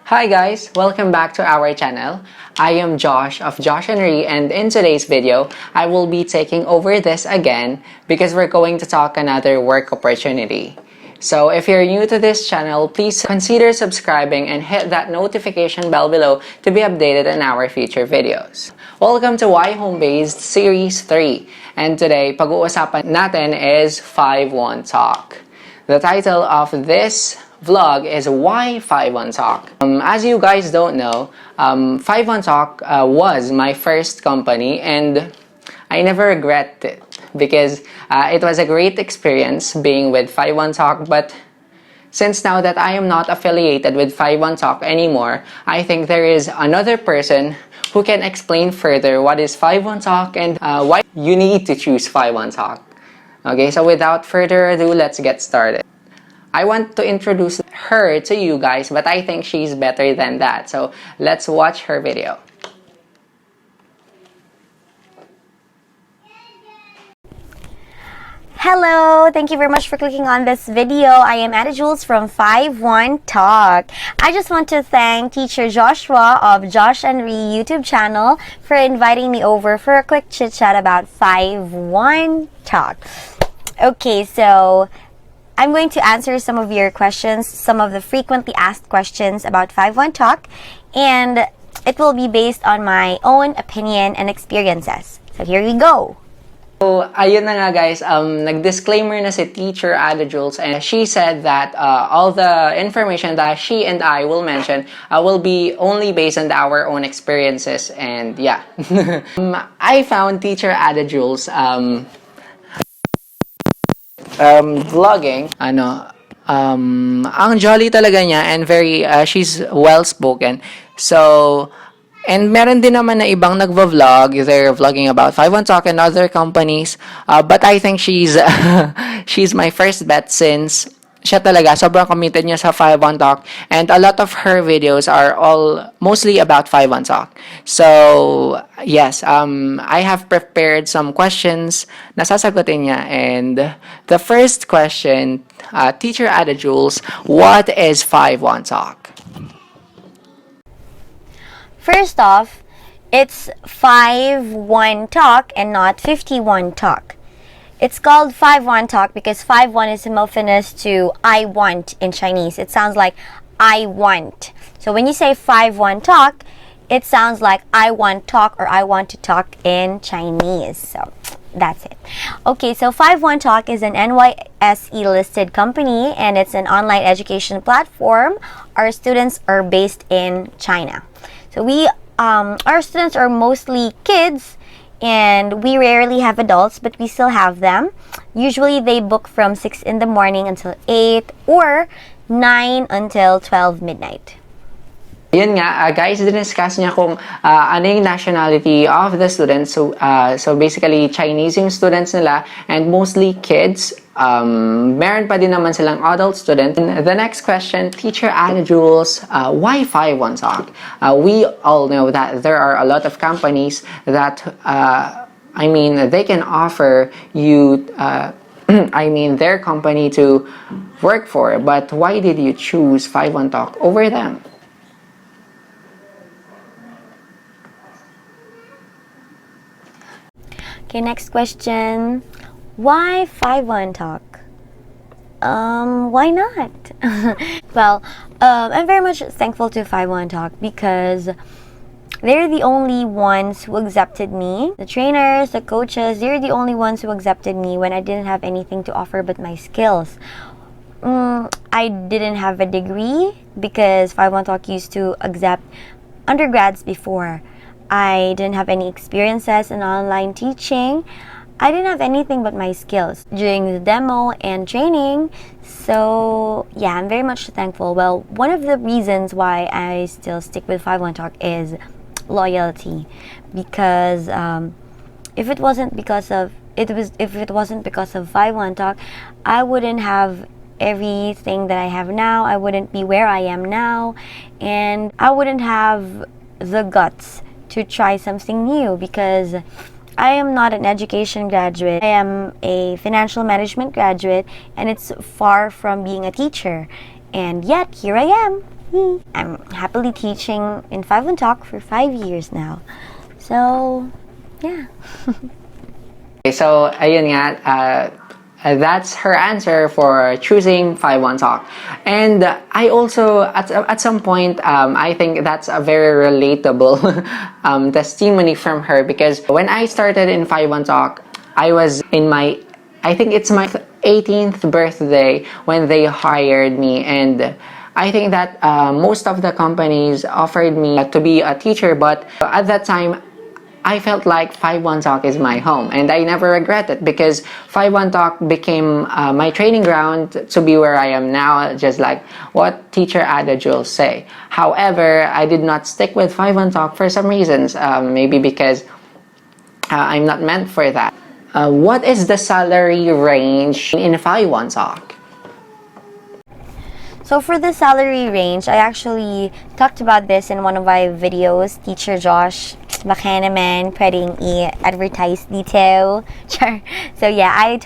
Hi guys! Welcome back to our channel. I am Josh of Josh and Ree, and in today's video, I will be taking over this again because we're going to talk another work opportunity. So if you're new to this channel, please consider subscribing and hit that notification bell below to be updated on our future videos. Welcome to Why Home Based Series 3, and today, pag-uusapan natin is 5-1 Talk. The title of this vlog is Why 5-1 Talk. As you guys don't know, 5-1 Talk was my first company, and I never regret it because it was a great experience being with 5-1 Talk. But since now that I am not affiliated with 5-1 Talk anymore, I think there is another person who can explain further what is 5-1 Talk and why you need to choose 5-1 Talk. Okay, so without further ado, let's get started. I want to introduce her to you guys, but I think she's better than that. So let's watch her video. Hello! Thank you very much for clicking on this video. I am Adah Jules from 5-1 Talk. I just want to thank Teacher Joshua of Josh and Ree YouTube channel for inviting me over for a quick chit chat about 5-1 Talk. Okay, so I'm going to answer some of your questions, some of the frequently asked questions about 5-1 Talk, and it will be based on my own opinion and experiences. So here we go! So, ayun na nga guys, nag-disclaimer na si Teacher Adah Jules, and she said that all the information that she and I will mention will be only based on our own experiences, and yeah. I found Teacher Adah Jules vlogging, ang jolly talaga niya, and very, she's well-spoken. So, and meron din naman na ibang nagva-vlog, they're vlogging about 5-1 Talk and other companies, but I think she's, she's my first bet since siya talaga, sobrang committed niya sa 5-1 Talk, and a lot of her videos are all mostly about 5-1 Talk. So, yes, I have prepared some questions na sasagutin niya, and the first question, Teacher Adah Jules, what is 5-1 Talk? First off, it's 5-1 Talk and not 51 Talk. It's called 5-1 Talk because 5-1 is homophonous to I want in Chinese. It sounds like I want. So when you say 5-1 Talk, it sounds like I want talk or I want to talk in Chinese. So that's it. Okay, so 5-1 Talk is an NYSE listed company, and it's an online education platform. Our students are based in China. So our students are mostly kids, and we rarely have adults, but we still have them. Usually they book from 6 in the morning until 8 or 9 until 12 midnight. Yun nga, guys, diniscuss niya kung ano yung nationality of the students. So basically, Chinese yung students nila, and mostly kids. Meron pa din naman silang adult students. And the next question, Teacher Adah Jules, why 5-1 Talk? We all know that there are a lot of companies that, they can offer you, their company to work for. But why did you choose 5-1 Talk over them? Okay, next question. Why 5-1 Talk? Why not? Well, I'm very much thankful to 5-1 Talk because they're the only ones who accepted me. The trainers, the coaches, they're the only ones who accepted me when I didn't have anything to offer but my skills. I didn't have a degree because 5-1 Talk used to accept undergrads before. I didn't have any experiences in online teaching. I didn't have anything but my skills during the demo and training. So yeah, I'm very much thankful. Well, one of the reasons why I still stick with 5-1 Talk is loyalty, because if it wasn't because of 5-1 Talk, I wouldn't have everything that I have now. I wouldn't be where I am now, and I wouldn't have the guts to try something new because I am not an education graduate. I am a financial management graduate, and it's far from being a teacher. And yet, here I am. I'm happily teaching in 5-1 Talk for 5 years now. So, yeah. Okay, so ayun nga, that's her answer for choosing 5-1 Talk. And I also, at some point, I think that's a very relatable testimony from her, because when I started in 5-1 Talk, I was in my, I think it's my 18th birthday when they hired me, and I think that most of the companies offered me to be a teacher, but at that time, I felt like 5-1 Talk is my home, and I never regret it, because 5-1 Talk became my training ground to be where I am now, just like what Teacher Adah Jules say. However, I did not stick with 5-1 Talk for some reasons, maybe because I'm not meant for that. What is the salary range in 5-1 Talk? So for the salary range, I actually talked about this in one of my videos. Teacher Josh, baka naman pwedeng i-advertise dito. Sure. So yeah, I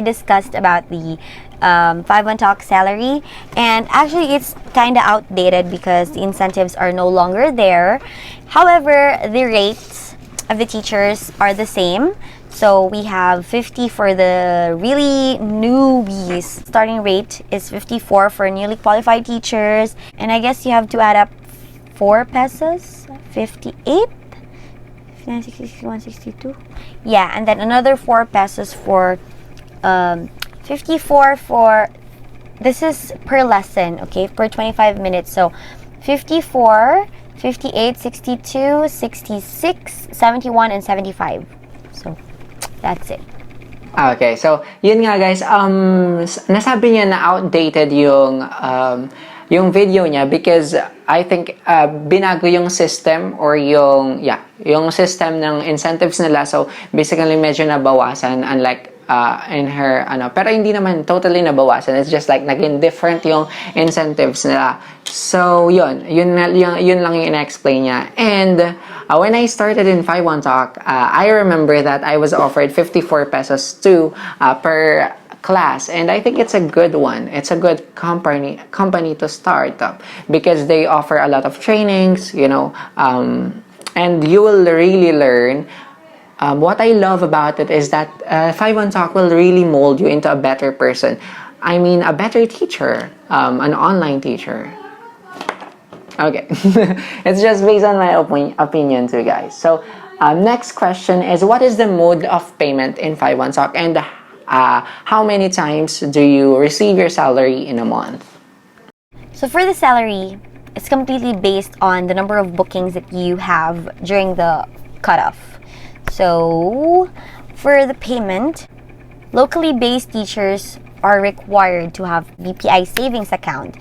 discussed about the 5-1 Talk salary, and actually it's kind of outdated because the incentives are no longer there. However, the rates of the teachers are the same. So we have 50 for the really newbies. Starting rate is 54 for newly qualified teachers. And I guess you have to add up 4 pesos, 58, 59, 62. Yeah, and then another 4 pesos for 54 for, this is per lesson, okay, per 25 minutes. So 54, 58, 62, 66, 71, and 75. So that's it. Okay, so yun nga guys, nasabi niya na outdated yung video niya, because I think binago yung system, or yung system ng incentives nila. So basically medyo nabawasan, unlike in her pero hindi naman totally nabawasan. It's just like naging different yung incentives nila. So yun lang yung ina-explain niya. And when I started in 5-1 Talk, I remember that I was offered 54 pesos to per class, and I think it's a good one. It's a good company to start up, because they offer a lot of trainings, and you will really learn. What I love about it is that 5-1 Talk will really mold you into a better person. I mean, a better teacher, an online teacher. Okay, it's just based on my opinion too, guys. So, next question is, what is the mode of payment in 5-1 Talk, and how many times do you receive your salary in a month? So for the salary, it's completely based on the number of bookings that you have during the cutoff. So, for the payment, locally based teachers are required to have BPI savings account.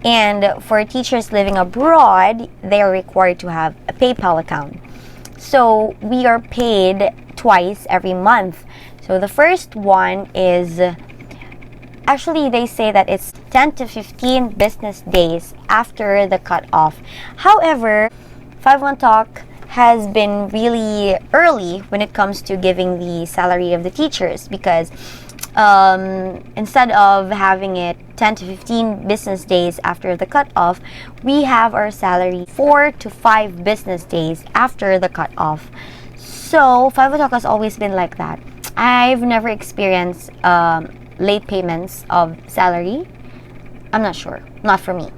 And for teachers living abroad, they are required to have a PayPal account. So, we are paid twice every month. So, the first one is, actually they say that it's 10 to 15 business days after the cutoff. However, 5-1 Talk has been really early when it comes to giving the salary of the teachers, because instead of having it 10 to 15 business days after the cutoff, we have our salary 4 to 5 business days after the cutoff. So 5-1 Talk has always been like that. I've never experienced late payments of salary. I'm not sure. Not for me.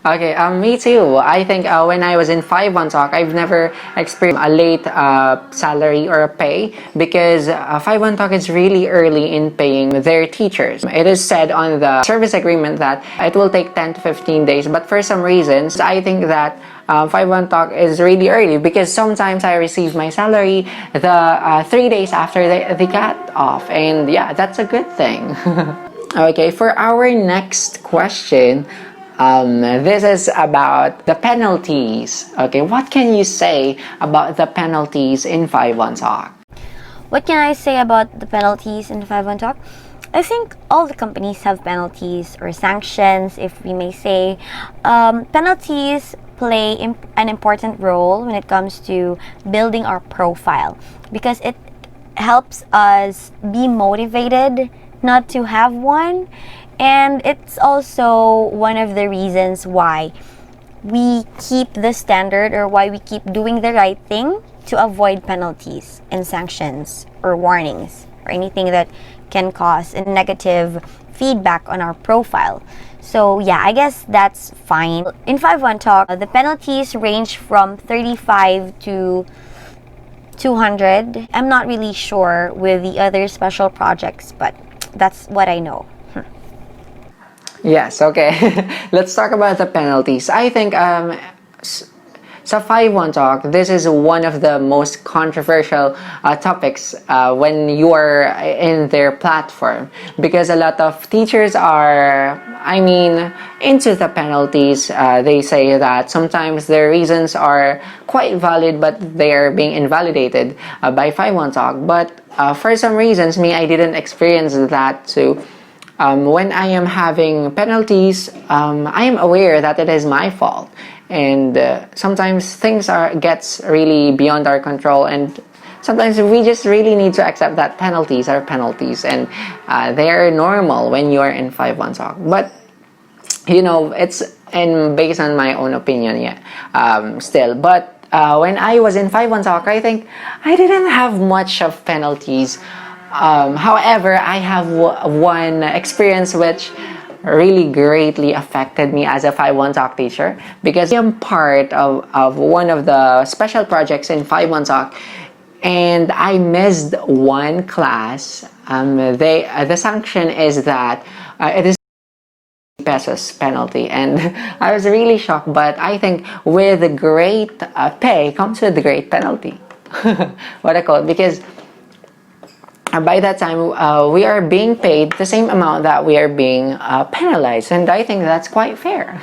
Okay, me too. I think when I was in 5-1 Talk, I've never experienced a late salary or a pay, because 5-1 Talk is really early in paying their teachers. It is said on the service agreement that it will take 10 to 15 days, but for some reasons, I think that 5-1 Talk is really early, because sometimes I receive my salary the 3 days after the cut off, and yeah, that's a good thing. Okay, for our next question, this is about the penalties. Okay, what can you say about the penalties in 5-1 Talk? What can I say about the penalties in the 5-1 Talk? I think all the companies have penalties or sanctions, if we may say. Penalties play an important role when it comes to building our profile, because it helps us be motivated not to have one. And it's also one of the reasons why we keep the standard, or why we keep doing the right thing to avoid penalties and sanctions or warnings or anything that can cause a negative feedback on our profile. So yeah, I guess that's fine. In 5-1 Talk, the penalties range from 35 to 200. I'm not really sure with the other special projects, but that's what I know. Yes, okay. Let's talk about the penalties. I think sa 5-1 Talk, this is one of the most controversial topics when you are in their platform, because a lot of teachers are, into the penalties. They say that sometimes their reasons are quite valid, but they are being invalidated by 5-1 Talk. But for some reasons, I didn't experience that too. When I am having penalties, I am aware that it is my fault, and sometimes things gets really beyond our control, and sometimes we just really need to accept that penalties are penalties, and they are normal when you are in 5-1 Talk. But it's based on my own opinion, still. But when I was in 5-1 Talk, I think I didn't have much of penalties. However, I have one experience which really greatly affected me as a 5-1 Talk teacher, because I am part of one of the special projects in 5-1 Talk, and I missed one class. The sanction is that it is pesos penalty, and I was really shocked. But I think with great pay comes with great penalty. What I call it, because by that time we are being paid the same amount that we are being penalized, and I think that's quite fair.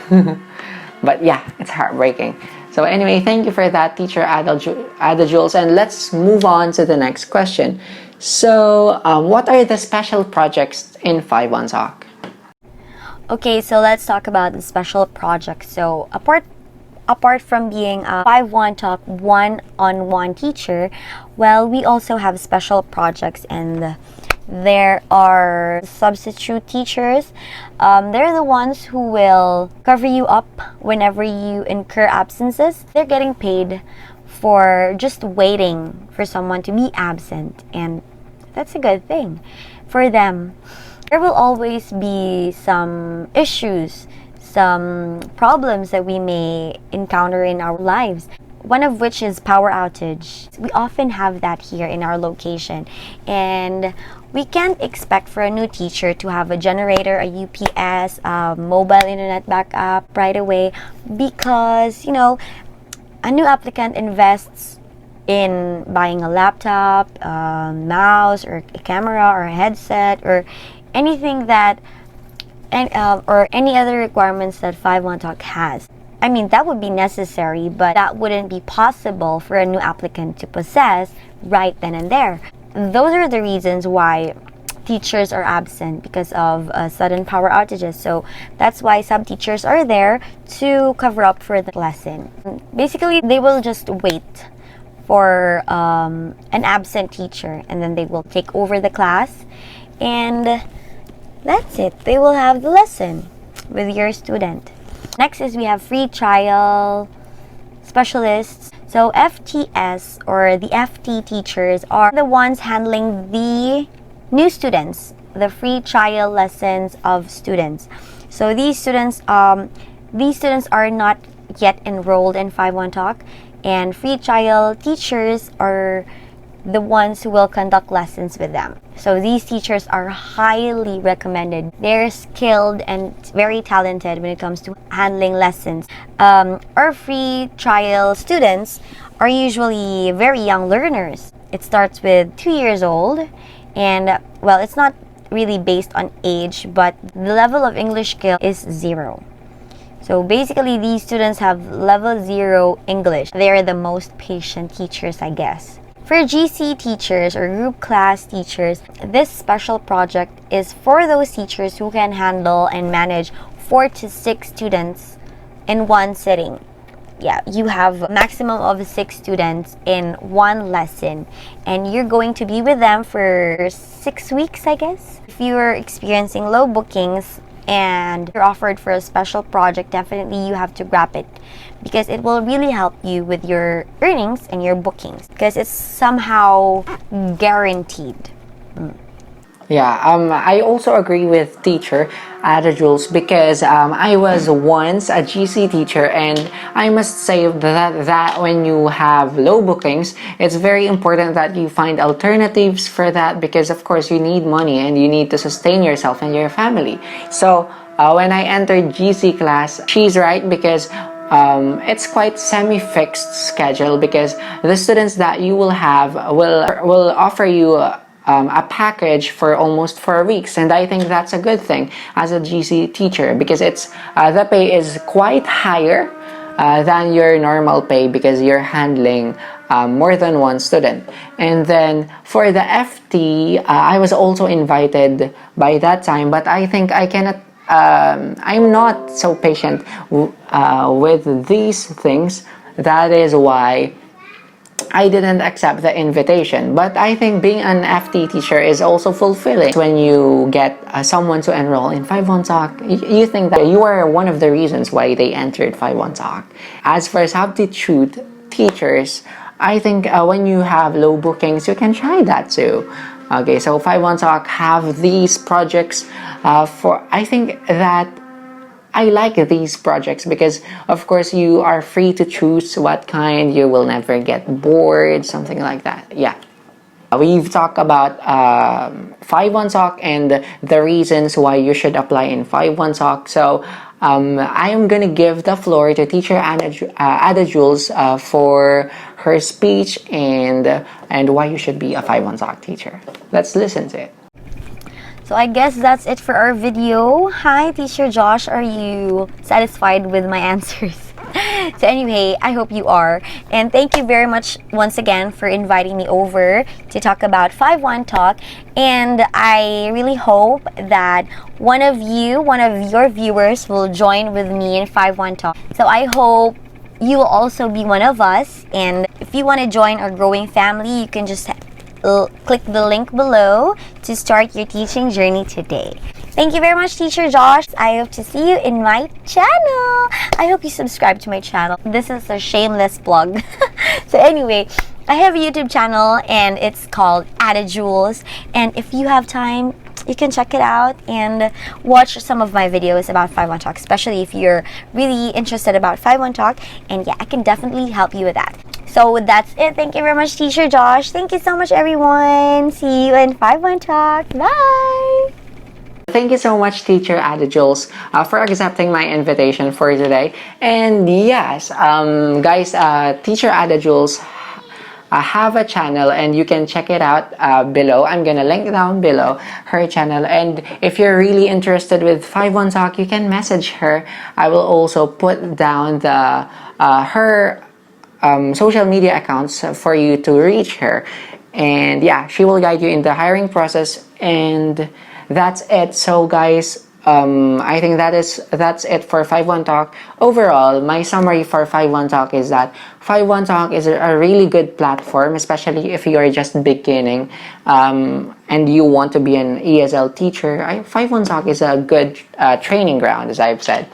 But yeah, it's heartbreaking. So anyway, thank you for that, Teacher Adah Jules, and let's move on to the next question. So what are the special projects in 5-1 Talk? Okay, so let's talk about the special projects. So apart from being a 5-1 Talk one-on-one teacher, well, we also have special projects, and there are substitute teachers. They're the ones who will cover you up whenever you incur absences. They're getting paid for just waiting for someone to be absent, and that's a good thing for them. There will always be some issues, some problems that we may encounter in our lives, one of which is power outage. We often have that here in our location, and we can't expect for a new teacher to have a generator, a UPS, a mobile internet backup right away, because a new applicant invests in buying a laptop, a mouse, or a camera, or a headset, or anything that or any other requirements that 5-1 Talk has. That would be necessary, but that wouldn't be possible for a new applicant to possess right then and there. Those are the reasons why teachers are absent, because of sudden power outages. So that's why sub-teachers are there to cover up for the lesson. Basically, they will just wait for an absent teacher, and then they will take over the class, and that's it. They will have the lesson with your student. Next is we have free trial specialists. So FTS, or the FT teachers, are the ones handling the new students, the free trial lessons of students. So these students are not yet enrolled in 5-1 Talk, and free trial teachers are the ones who will conduct lessons with them. So these teachers are highly recommended. They're skilled and very talented when it comes to handling lessons. Our free trial students are usually very young learners. It starts with 2 years old, and well, it's not really based on age, but the level of English skill is 0. So basically, these students have level 0 English. They're the most patient teachers, I guess. For GC teachers, or group class teachers, this special project is for those teachers who can handle and manage 4 to 6 students in one sitting. yeah, you have a maximum of 6 students in one lesson, and you're going to be with them for 6 weeks, I guess. If you're experiencing low bookings and you're offered for a special project, definitely you have to grab it, because it will really help you with your earnings and your bookings, because it's somehow guaranteed. Yeah, I also agree with Teacher Adah Jules, because I was once a GC teacher, and I must say that when you have low bookings, it's very important that you find alternatives for that, because of course you need money and you need to sustain yourself and your family. So when I entered GC class, she's right, because it's quite semi-fixed schedule, because the students that you will have will offer you a package for almost 4 weeks, and I think that's a good thing as a GC teacher, because it's the pay is quite higher than your normal pay, because you're handling more than one student. And then for the FT, I was also invited by that time, but I think I cannot. I'm not so patient with these things. That is why I didn't accept the invitation. But I think being an FT teacher is also fulfilling. When you get someone to enroll in 5-1 Talk, you think that you are one of the reasons why they entered 5-1 Talk. As for substitute teachers, I think when you have low bookings, you can try that too. Okay, so 5-1 Talk have these projects I think that I like these projects, because of course you are free to choose what kind. You will never get bored, something like that. Yeah, we've talked about 5-1 Talk and the reasons why you should apply in 5-1 Talk. So I am gonna give the floor to Teacher Adah Jules for her speech and why you should be a 5-1 Talk teacher. Let's listen to it. So I guess that's it for our video. Hi, Teacher Josh. Are you satisfied with my answers? So anyway, I hope you are. And thank you very much once again for inviting me over to talk about 5-1 Talk. And I really hope that one of your viewers will join with me in 5-1 Talk. So I hope you will also be one of us. And if you want to join our growing family, you can just click the link below to start your teaching journey today. Thank you very much, Teacher Josh. I hope to see you in my channel. I hope you subscribe to my channel. This is a shameless plug. So anyway, I have a YouTube channel and it's called Adah Jules. And if you have time, you can check it out and watch some of my videos about 5-1 Talk, especially if you're really interested about 5-1 Talk. And yeah, I can definitely help you with that. So that's it. Thank you very much, Teacher Josh. Thank you so much, everyone. See you in 5-1 Talk. Bye. Thank you so much, Teacher Adah Jules, for accepting my invitation for today. And yes, guys, Teacher Adah Jules have a channel, and you can check it out below. I'm gonna link down below her channel. And if you're really interested with 5-1 Talk, you can message her. I will also put down the her social media accounts for you to reach her. And yeah, she will guide you in the hiring process. And that's it. So guys, I think that's it for 5-1 Talk. Overall, my summary for 5-1 Talk is that 5-1 Talk is a really good platform, especially if you are just beginning and you want to be an ESL teacher. 5-1 Talk is a good training ground, as I've said.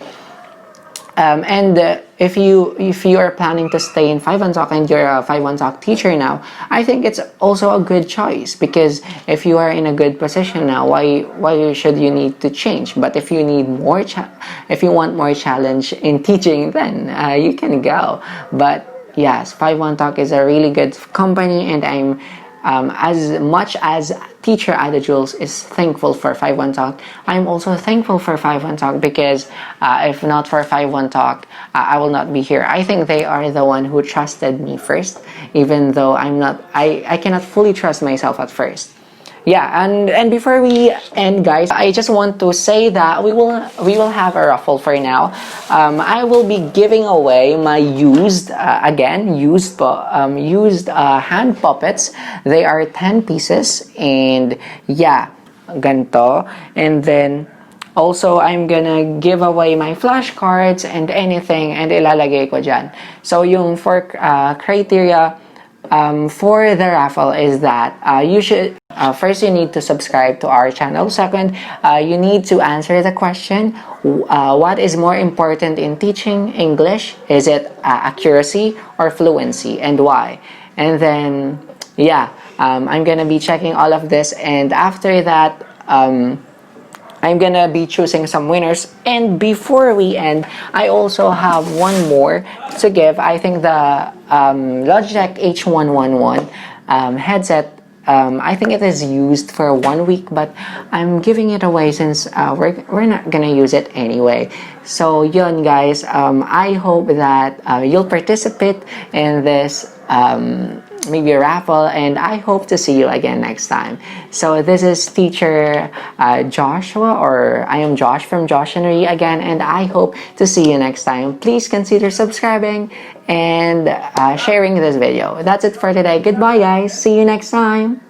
If you are planning to stay in 5-1 Talk and you're a 5-1 Talk teacher now, I think it's also a good choice, because if you are in a good position now, why should you need to change? But if you need more if you want more challenge in teaching, then you can go. But yes, 5-1 Talk is a really good company, and I'm as much as Teacher Adah Jules is thankful for 5-1 Talk, I'm also thankful for 5-1 Talk, because if not for 5-1 Talk, I will not be here. I think they are the one who trusted me first, even though I cannot fully trust myself at first. Yeah, and before we end, guys, I just want to say that we will have a raffle for now. I will be giving away my used hand puppets. They are 10 pieces, and yeah, ganito. And then Also, I'm gonna give away my flashcards and anything and ilalagay ko dyan. So, yung four criteria for the raffle is that you should, first you need to subscribe to our channel. Second, you need to answer the question, what is more important in teaching English? Is it accuracy or fluency, and why? And then, yeah, I'm gonna be checking all of this, and after that, I'm gonna be choosing some winners. And before we end, I also have one more to give. I think the Logitech H111 headset, I think it is used for 1 week, but I'm giving it away since we're not gonna use it anyway. So yun guys, I hope that you'll participate in this maybe a raffle, and I hope to see you again next time. So this is Teacher Joshua, or I am Josh from Josh and Ree again, and I hope to see you next time. Please consider subscribing and sharing this video. That's it for today. Goodbye guys, see you next time.